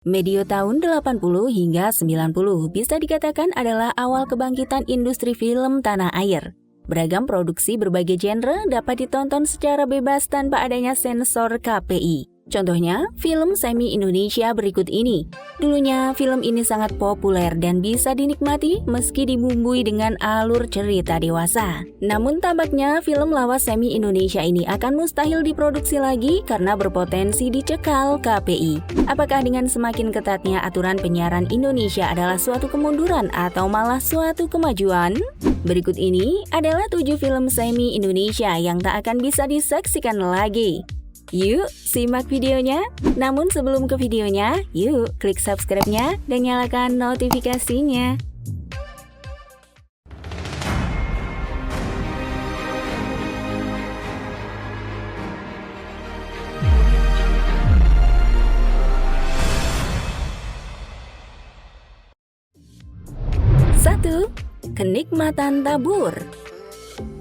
Medio tahun 80 hingga 90 bisa dikatakan adalah awal kebangkitan industri film tanah air. Beragam produksi berbagai genre dapat ditonton secara bebas tanpa adanya sensor KPI. Contohnya, film semi Indonesia berikut ini. Dulunya, film ini sangat populer dan bisa dinikmati meski dibumbui dengan alur cerita dewasa. Namun tampaknya film lawas semi Indonesia ini akan mustahil diproduksi lagi karena berpotensi dicekal KPI. Apakah dengan semakin ketatnya aturan penyiaran Indonesia adalah suatu kemunduran atau malah suatu kemajuan? Berikut ini adalah 7 film semi Indonesia yang tak akan bisa disaksikan lagi. Yuk, simak videonya. Namun sebelum ke videonya, yuk klik subscribe-nya dan nyalakan notifikasinya. Satu, Kenikmatan Tabur.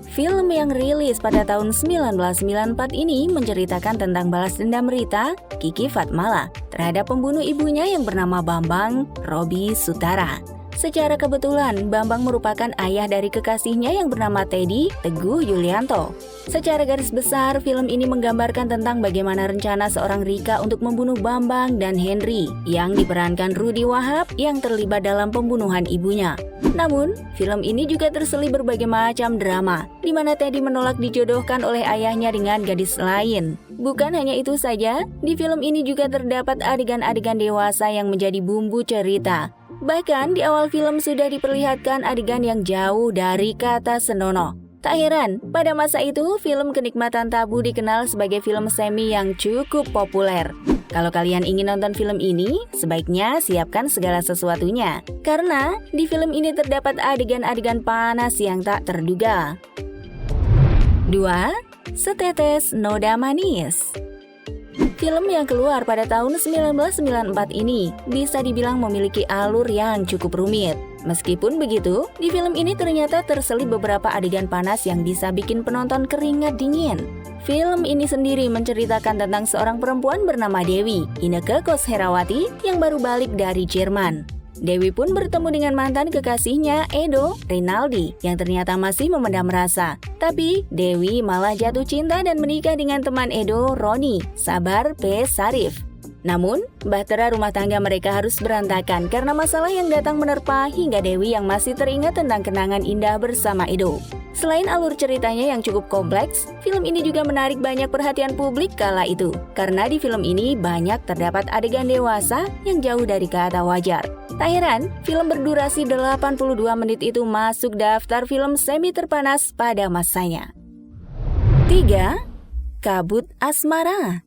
Film yang rilis pada tahun 1994 ini menceritakan tentang balas dendam Rita, Kiki Fatmala, terhadap pembunuh ibunya yang bernama Bambang Robi Sutara. Secara kebetulan, Bambang merupakan ayah dari kekasihnya yang bernama Teddy Teguh Yulianto. Secara garis besar, film ini menggambarkan tentang bagaimana rencana seorang Rika untuk membunuh Bambang dan Henry, yang diperankan Rudy Wahab yang terlibat dalam pembunuhan ibunya. Namun, film ini juga terselip berbagai macam drama, di mana Teddy menolak dijodohkan oleh ayahnya dengan gadis lain. Bukan hanya itu saja, di film ini juga terdapat adegan-adegan dewasa yang menjadi bumbu cerita. Bahkan di awal film sudah diperlihatkan adegan yang jauh dari kata senonoh. Tak heran, pada masa itu film Kenikmatan Tabu dikenal sebagai film semi yang cukup populer. Kalau kalian ingin nonton film ini, sebaiknya siapkan segala sesuatunya. Karena di film ini terdapat adegan-adegan panas yang tak terduga. 2. Setetes Noda Manis. Film yang keluar pada tahun 1994 ini bisa dibilang memiliki alur yang cukup rumit. Meskipun begitu, di film ini ternyata terselip beberapa adegan panas yang bisa bikin penonton keringat dingin. Film ini sendiri menceritakan tentang seorang perempuan bernama Dewi, Inneke Koesherawati, yang baru balik dari Jerman. Dewi pun bertemu dengan mantan kekasihnya, Edo Rinaldi, yang ternyata masih memendam rasa. Tapi, Dewi malah jatuh cinta dan menikah dengan teman Edo, Roni, Sabar P. Sarif. Namun, bahtera rumah tangga mereka harus berantakan karena masalah yang datang menerpa hingga Dewi yang masih teringat tentang kenangan indah bersama Edo. Selain alur ceritanya yang cukup kompleks, film ini juga menarik banyak perhatian publik kala itu. Karena di film ini banyak terdapat adegan dewasa yang jauh dari kata wajar. Tak heran, film berdurasi 82 menit itu masuk daftar film semi terpanas pada masanya. 3. Kabut Asmara.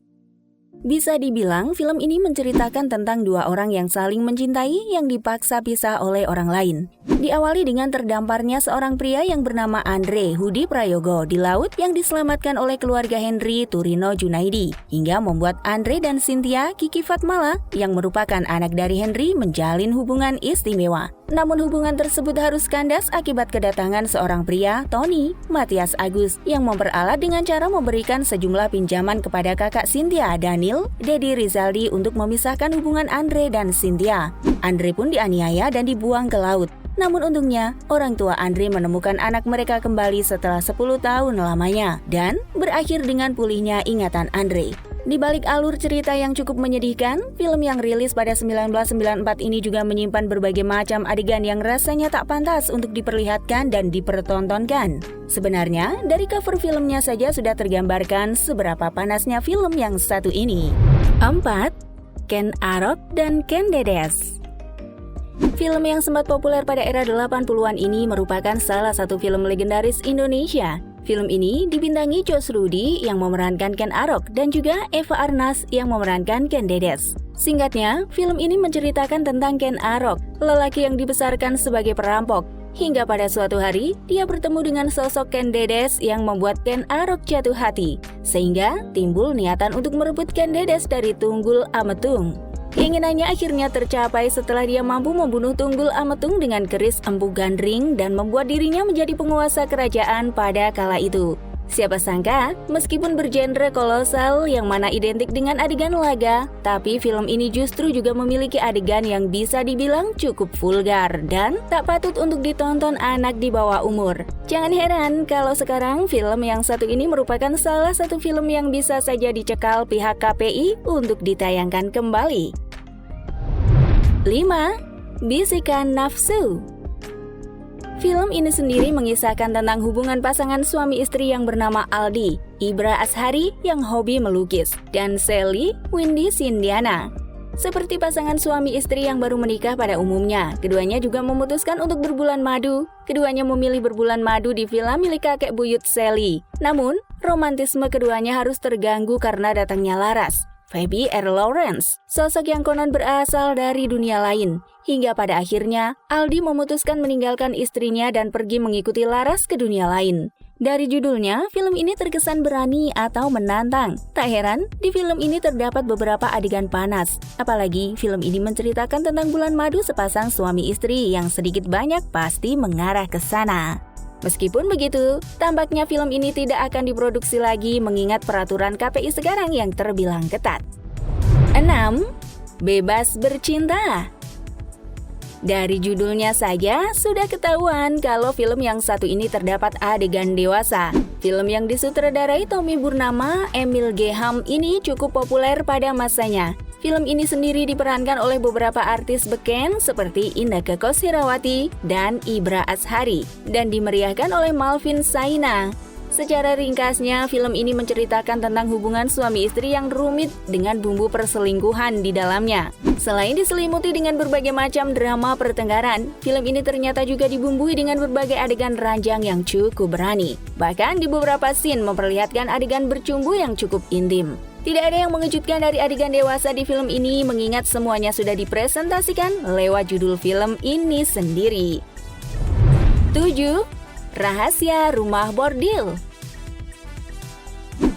Bisa dibilang film ini menceritakan tentang dua orang yang saling mencintai yang dipaksa pisah oleh orang lain. Diawali dengan terdamparnya seorang pria yang bernama Andre Hudi Prayogo di laut yang diselamatkan oleh keluarga Henry Turino Junaidi, hingga membuat Andre dan Cynthia Kiki Fatmala yang merupakan anak dari Henry menjalin hubungan istimewa. Namun hubungan tersebut harus kandas akibat kedatangan seorang pria, Tony Matias Agus, yang memperalat dengan cara memberikan sejumlah pinjaman kepada kakak Cynthia, Daniel Dedi Rizaldi, untuk memisahkan hubungan Andre dan Cynthia. Andre pun dianiaya dan dibuang ke laut. Namun untungnya, orang tua Andre menemukan anak mereka kembali setelah 10 tahun lamanya dan berakhir dengan pulihnya ingatan Andre. Di balik alur cerita yang cukup menyedihkan, film yang rilis pada 1994 ini juga menyimpan berbagai macam adegan yang rasanya tak pantas untuk diperlihatkan dan dipertontonkan. Sebenarnya, dari cover filmnya saja sudah tergambarkan seberapa panasnya film yang satu ini. 4. Ken Arok dan Ken Dedes. Film yang sempat populer pada era 80-an ini merupakan salah satu film legendaris Indonesia. Film ini dibintangi Josh Rudy yang memerankan Ken Arok dan juga Eva Arnaz yang memerankan Ken Dedes. Singkatnya, film ini menceritakan tentang Ken Arok, lelaki yang dibesarkan sebagai perampok. Hingga pada suatu hari, dia bertemu dengan sosok Ken Dedes yang membuat Ken Arok jatuh hati. Sehingga timbul niatan untuk merebut Ken Dedes dari Tunggul Ametung. Keinginannya akhirnya tercapai setelah dia mampu membunuh Tunggul Ametung dengan keris Empu Gandring dan membuat dirinya menjadi penguasa kerajaan pada kala itu. Siapa sangka, meskipun bergenre kolosal yang mana identik dengan adegan laga, tapi film ini justru juga memiliki adegan yang bisa dibilang cukup vulgar dan tak patut untuk ditonton anak di bawah umur. Jangan heran kalau sekarang film yang satu ini merupakan salah satu film yang bisa saja dicekal pihak KPI untuk ditayangkan kembali. 5. Bisikan Nafsu. Film ini sendiri mengisahkan tentang hubungan pasangan suami istri yang bernama Aldi, Ibra Ashari yang hobi melukis, dan Sally Windy Sindiana. Seperti pasangan suami istri yang baru menikah pada umumnya, keduanya juga memutuskan untuk berbulan madu. Keduanya memilih berbulan madu di villa milik kakek buyut Sally. Namun, romantisme keduanya harus terganggu karena datangnya Laras, Phoebe R. Lawrence, sosok yang konon berasal dari dunia lain. Hingga pada akhirnya, Aldi memutuskan meninggalkan istrinya dan pergi mengikuti Laras ke dunia lain. Dari judulnya, film ini terkesan berani atau menantang. Tak heran, di film ini terdapat beberapa adegan panas. Apalagi, film ini menceritakan tentang bulan madu sepasang suami istri yang sedikit banyak pasti mengarah ke sana. Meskipun begitu, tampaknya film ini tidak akan diproduksi lagi mengingat peraturan KPI sekarang yang terbilang ketat. 6. Bebas Bercinta. Dari judulnya saja, sudah ketahuan kalau film yang satu ini terdapat adegan dewasa. Film yang disutradarai Tommy Burnama, Emil G. Ham ini cukup populer pada masanya. Film ini sendiri diperankan oleh beberapa artis beken seperti Inneke Koesherawati dan Ibra Ashari, dan dimeriahkan oleh Malvin Saina. Secara ringkasnya, film ini menceritakan tentang hubungan suami istri yang rumit dengan bumbu perselingkuhan di dalamnya. Selain diselimuti dengan berbagai macam drama pertengkaran, film ini ternyata juga dibumbui dengan berbagai adegan ranjang yang cukup berani. Bahkan di beberapa scene memperlihatkan adegan bercumbu yang cukup intim. Tidak ada yang mengejutkan dari adegan dewasa di film ini mengingat semuanya sudah dipresentasikan lewat judul film ini sendiri. 7. Rahasia Rumah Bordil.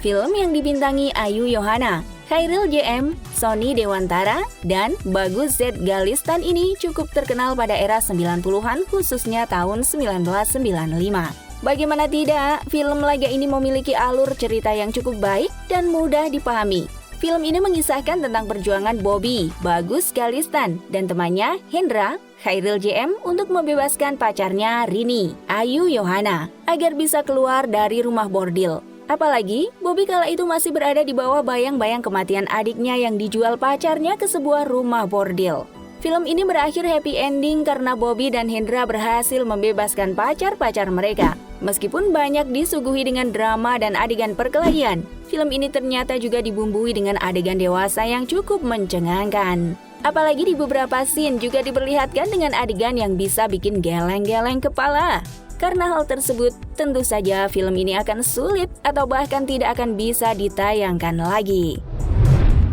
Film yang dibintangi Ayu Yohana, Khairil JM, Sony Dewantara, dan Bagus Z Galistan ini cukup terkenal pada era 90-an khususnya tahun 1995. Bagaimana tidak, film laga ini memiliki alur cerita yang cukup baik dan mudah dipahami. Film ini mengisahkan tentang perjuangan Bobby, Bagus Galistan, dan temannya Hendra, Khairil JM untuk membebaskan pacarnya Rini, Ayu Yohana, agar bisa keluar dari rumah bordil. Apalagi, Bobby kala itu masih berada di bawah bayang-bayang kematian adiknya yang dijual pacarnya ke sebuah rumah bordil. Film ini berakhir happy ending karena Bobby dan Hendra berhasil membebaskan pacar-pacar mereka. Meskipun banyak disuguhi dengan drama dan adegan perkelahian, film ini ternyata juga dibumbui dengan adegan dewasa yang cukup mencengangkan. Apalagi di beberapa scene juga diperlihatkan dengan adegan yang bisa bikin geleng-geleng kepala. Karena hal tersebut, tentu saja film ini akan sulit atau bahkan tidak akan bisa ditayangkan lagi.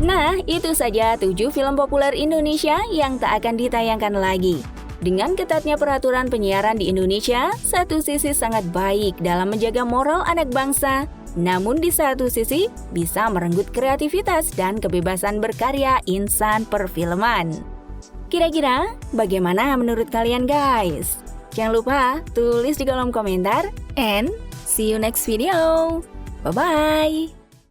Nah, itu saja 7 film populer Indonesia yang tak akan ditayangkan lagi. Dengan ketatnya peraturan penyiaran di Indonesia, satu sisi sangat baik dalam menjaga moral anak bangsa, namun di satu sisi bisa merenggut kreativitas dan kebebasan berkarya insan perfilman. Kira-kira bagaimana menurut kalian guys? Jangan lupa tulis di kolom komentar and see you next video. Bye-bye!